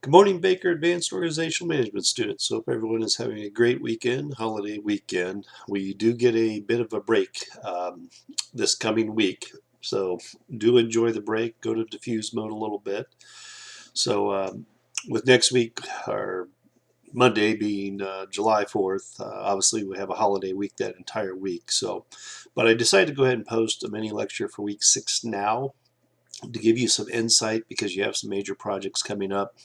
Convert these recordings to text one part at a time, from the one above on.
Good morning, Baker Advanced Organizational Management students. Hope everyone is having a great weekend, holiday weekend. We do get a bit of a break this coming week, so do enjoy the break. Go to diffuse mode a little bit. So, with next week, our Monday being July 4th, obviously we have a holiday week that entire week. So, but I decided to go ahead and post a mini lecture for week 6 now to give you some insight because you have some major projects coming up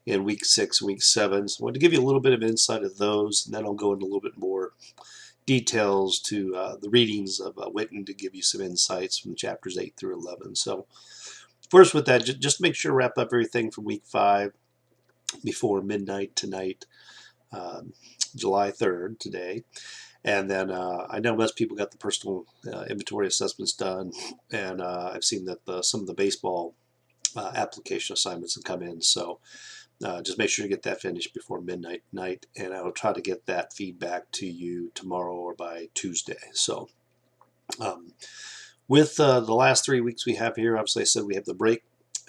in week 6 and week 7. So I want to give you a little bit of insight of those, and then I'll go into a little bit more details to the readings of Witten to give you some insights from chapters 8 through 11. So first with that, just make sure to wrap up everything from week 5 before midnight tonight, July 3rd today. And then I know most people got the personal inventory assessments done, and I've seen that some of the baseball application assignments have come in. So just make sure to get that finished before midnight tonight, and I will try to get that feedback to you tomorrow or by Tuesday. So um, with the last 3 weeks we have here, obviously I said we have the break,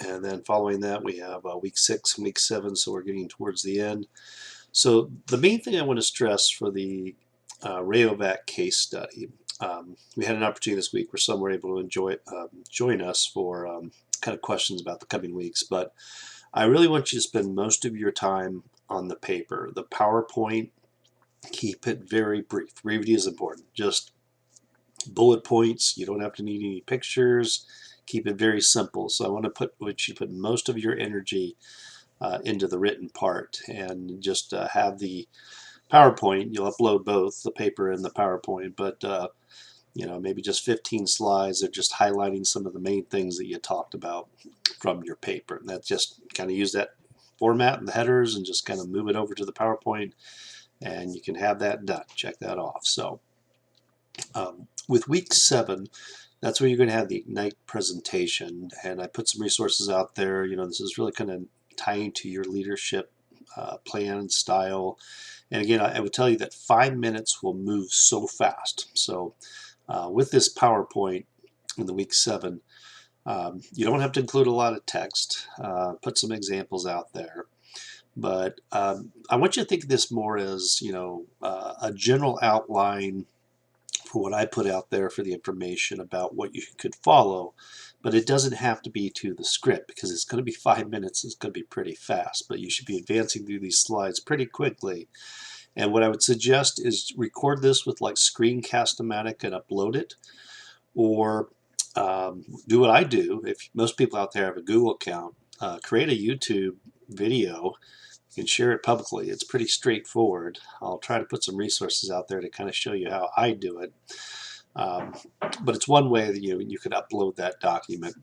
and then following that we have week 6 and week 7, so we're getting towards the end. So the main thing I want to stress for the Rayovac case study, we had an opportunity this week where some were able to join us for kind of questions about the coming weeks, but I really want you to spend most of your time on the paper. The PowerPoint, keep it very brief. Brevity is important. Just bullet points. You don't have to need any pictures. Keep it very simple. So I want you to put most of your energy into the written part, and just have the PowerPoint. You'll upload both the paper and the PowerPoint, but maybe just 15 slides of just highlighting some of the main things that you talked about from your paper. And that's just kind of use that format and the headers and just kind of move it over to the PowerPoint, and you can have that done. Check that off. So with week 7, that's where you're going to have the Ignite presentation, and I put some resources out there. This is really kind of tying to your leadership plan and style. And again, I would tell you that 5 minutes will move so fast. So with this PowerPoint in the week 7, you don't have to include a lot of text. Put some examples out there. But I want you to think of this more as, a general outline for what I put out there for the information about what you could follow. But it doesn't have to be to the script, because it's going to be 5 minutes. It's going to be pretty fast. But you should be advancing through these slides pretty quickly. And what I would suggest is record this with like Screencast-O-Matic and upload it, or do what I do. If most people out there have a Google account, create a YouTube video and share it publicly. It's pretty straightforward. I'll try to put some resources out there to kind of show you how I do it. But it's one way that you could upload that document.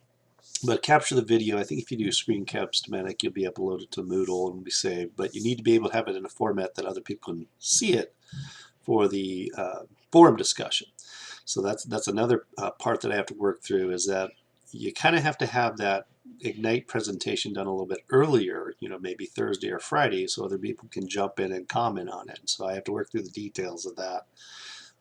But capture the video. I think if you do Screencast-O-Matic, you'll be uploaded to Moodle and be saved. But you need to be able to have it in a format that other people can see it for the forum discussion. So that's another part that I have to work through, is that you kind of have to have that Ignite presentation done a little bit earlier, maybe Thursday or Friday, so other people can jump in and comment on it. So I have to work through the details of that,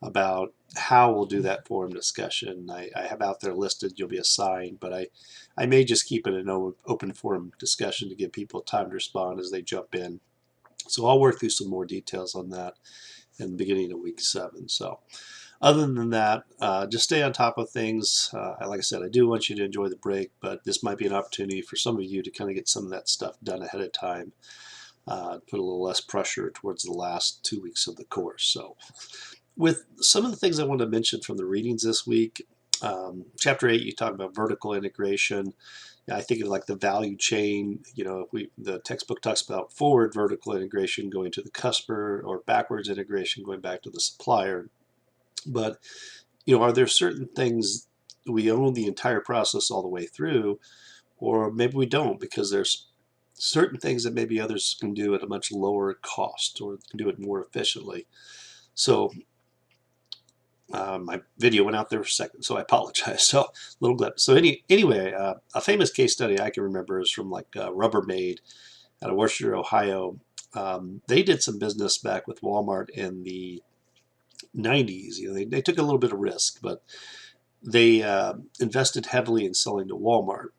about how we'll do that forum discussion. I have out there listed, you'll be assigned, but I may just keep it an open forum discussion to give people time to respond as they jump in. So I'll work through some more details on that in the beginning of week 7. So other than that, just stay on top of things. Like I said, I do want you to enjoy the break, but this might be an opportunity for some of you to kind of get some of that stuff done ahead of time, put a little less pressure towards the last 2 weeks of the course. So with some of the things I want to mention from the readings this week, chapter 8, you talk about vertical integration. I think of like the value chain. The textbook talks about forward vertical integration going to the customer, or backwards integration going back to the supplier. But are there certain things we own the entire process all the way through, or maybe we don't, because there's certain things that maybe others can do at a much lower cost, or can do it more efficiently. So my video went out there for a second, so I apologize. So a little blip. So anyway, a famous case study I can remember is from like Rubbermaid out of Worcester, Ohio. They did some business back with Walmart in the 90s. They took a little bit of risk, but they invested heavily in selling to Walmart.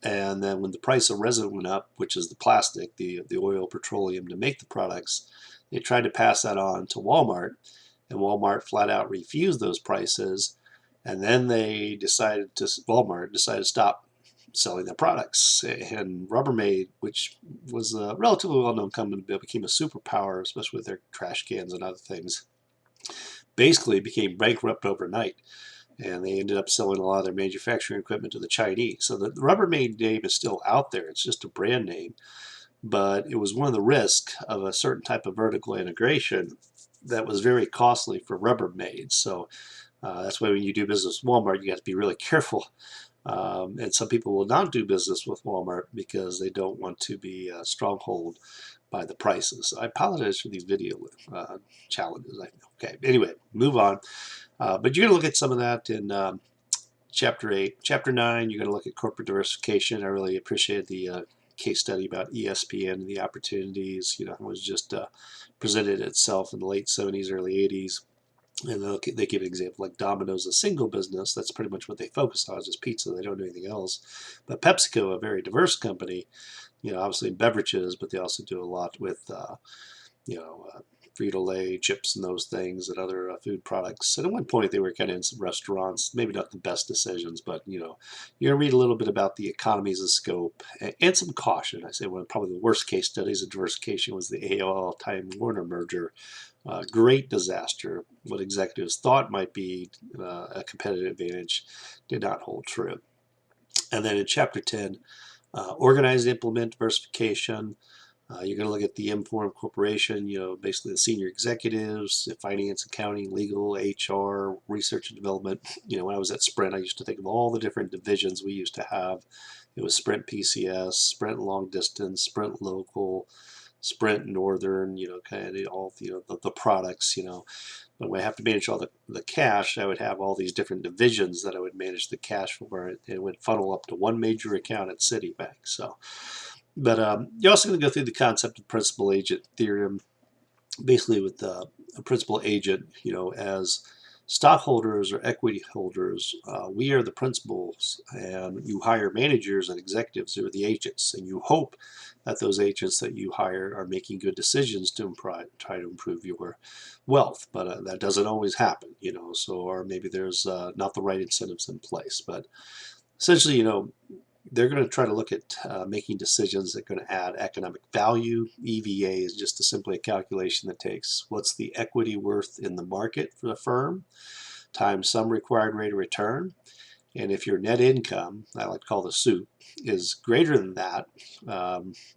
And then when the price of resin went up, which is the plastic, the oil, petroleum to make the products, they tried to pass that on to Walmart, and Walmart flat out refused those prices. And then Walmart decided to stop selling their products. And Rubbermaid, which was a relatively well-known company, became a superpower, especially with their trash cans and other things, basically became bankrupt overnight. And they ended up selling a lot of their manufacturing equipment to the Chinese. So the Rubbermaid name is still out there. It's just a brand name. But it was one of the risks of a certain type of vertical integration that was very costly for Rubbermaid. So that's why when you do business with Walmart, you have to be really careful. And some people will not do business with Walmart because they don't want to be a stronghold by the prices. I apologize for these video challenges. Okay, anyway, move on. But you're going to look at some of that in Chapter 8. Chapter 9, you're going to look at corporate diversification. I really appreciated the case study about ESPN and the opportunities. You know, it was just presented itself in the late 70s, early 80s. And they give an example like Domino's, a single business. That's pretty much what they focus on, is just pizza. They don't do anything else. But PepsiCo, a very diverse company, you know, obviously in beverages, but they also do a lot with, you know, Frito-Lay, chips and those things, and other food products. And at one point they were kind of in some restaurants, maybe not the best decisions, but, you know, you're going to read a little bit about the economies of scope and some caution. I say one of probably the worst case studies of diversification was the AOL-Time Warner merger. Great disaster. What executives thought might be a competitive advantage did not hold true. And then in Chapter 10, organize and implement diversification. You're going to look at the M-Form Corporation, you know, basically the senior executives, finance, accounting, legal, HR, research and development. You know, when I was at Sprint, I used to think of all the different divisions we used to have. It was Sprint PCS, Sprint Long Distance, Sprint Local, Sprint Northern, you know, kind of all, you know, the products, you know. But when I have to manage all the cash, I would have all these different divisions that I would manage the cash for. And it would funnel up to one major account at Citibank. So, but you're also going to go through the concept of principal agent theorem, basically with a principal agent, you know, as stockholders or equity holders, we are the principals, and you hire managers and executives who are the agents, and you hope that those agents that you hire are making good decisions to try to improve your wealth. But that doesn't always happen, you know, so, or maybe there's not the right incentives in place. But essentially, you know, they're going to try to look at making decisions that are going to add economic value. EVA is just simply a calculation that takes what's the equity worth in the market for the firm times some required rate of return. And if your net income, I like to call the soup, is greater than that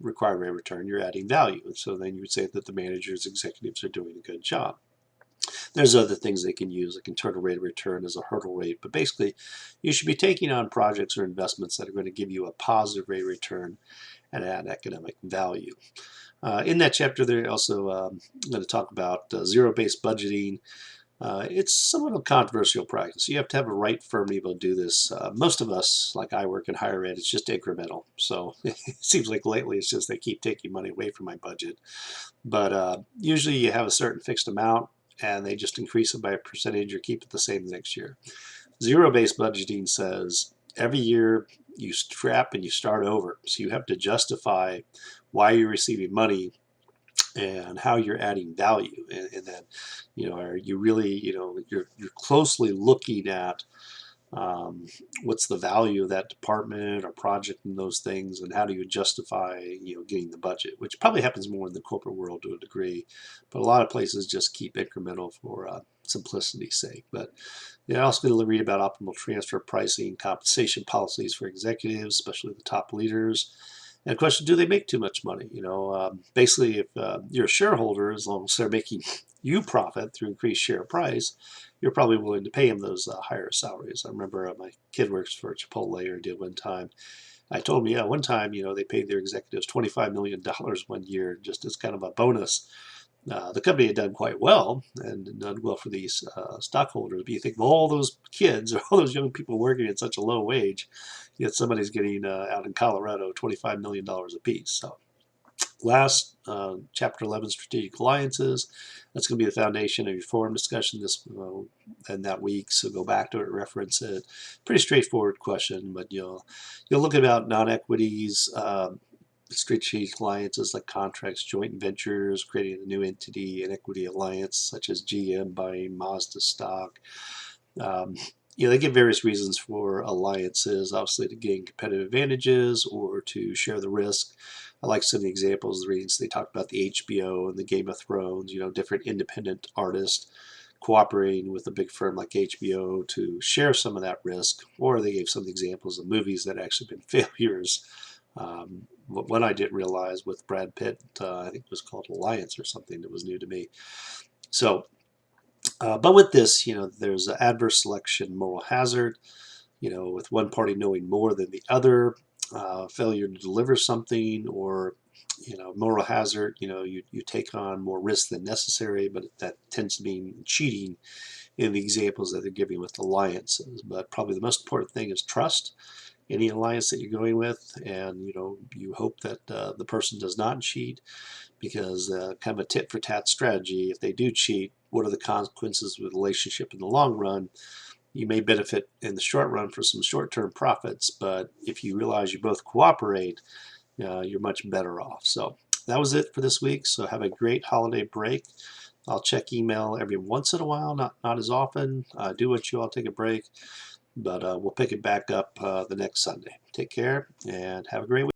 required rate of return, you're adding value. And so then you would say that the managers, executives are doing a good job. There's other things they can use, like internal rate of return as a hurdle rate. But basically, you should be taking on projects or investments that are going to give you a positive rate of return and add economic value. In that chapter, they're also going to talk about zero-based budgeting. It's somewhat of a controversial practice. You have to have a right firm to be able to do this. Most of us, like I work in higher ed, it's just incremental. So it seems like lately it's just they keep taking money away from my budget. But usually you have a certain fixed amount, and they just increase it by a percentage or keep it the same the next year. Zero-based budgeting says every year you scrap and you start over. So you have to justify why you're receiving money and how you're adding value. And then, you know, are you really, you know, you're closely looking at what's the value of that department or project and those things, and how do you justify, you know, getting the budget, which probably happens more in the corporate world to a degree, but a lot of places just keep incremental for simplicity's sake. But you're also going to read about optimal transfer pricing, compensation policies for executives, especially the top leaders. And the question, do they make too much money? You know, basically, if you're a shareholder, as long as they're making you profit through increased share price, you're probably willing to pay them those higher salaries. I remember my kid works for Chipotle, or did one time. I told him, yeah, one time, you know, they paid their executives $25 million one year just as kind of a bonus. The company had done quite well and done well for these stockholders. But you think of all those kids or all those young people working at such a low wage, yet somebody's getting out in Colorado $25 million apiece. So Last, Chapter 11, Strategic Alliances. That's going to be the foundation of your forum discussion this and that week. So go back to it, reference it. Pretty straightforward question, but you'll look about non-equities, strategic alliances like contracts, joint ventures, creating a new entity, an equity alliance such as GM buying Mazda stock. Um, they give various reasons for alliances, obviously to gain competitive advantages or to share the risk. I like some of the examples, the reasons they talked about the HBO and the Game of Thrones, different independent artists cooperating with a big firm like HBO to share some of that risk, or they gave some examples of movies that actually been failures. One I didn't realize with Brad Pitt, I think it was called Alliance or something that was new to me. So, but with this, there's an adverse selection moral hazard, with one party knowing more than the other, failure to deliver something, or moral hazard, you take on more risk than necessary, but that tends to mean cheating in the examples that they're giving with alliances. But probably the most important thing is trust any alliance that you're going with, and you hope that the person does not cheat, because kind of a tit for tat strategy, if they do cheat, what are the consequences of the relationship in the long run? You may benefit in the short run for some short-term profits, but if you realize you both cooperate, you're much better off. So that was it for this week. So have a great holiday break. I'll check email every once in a while, not as often. Do what you all, take a break, but we'll pick it back up the next Sunday. Take care and have a great week.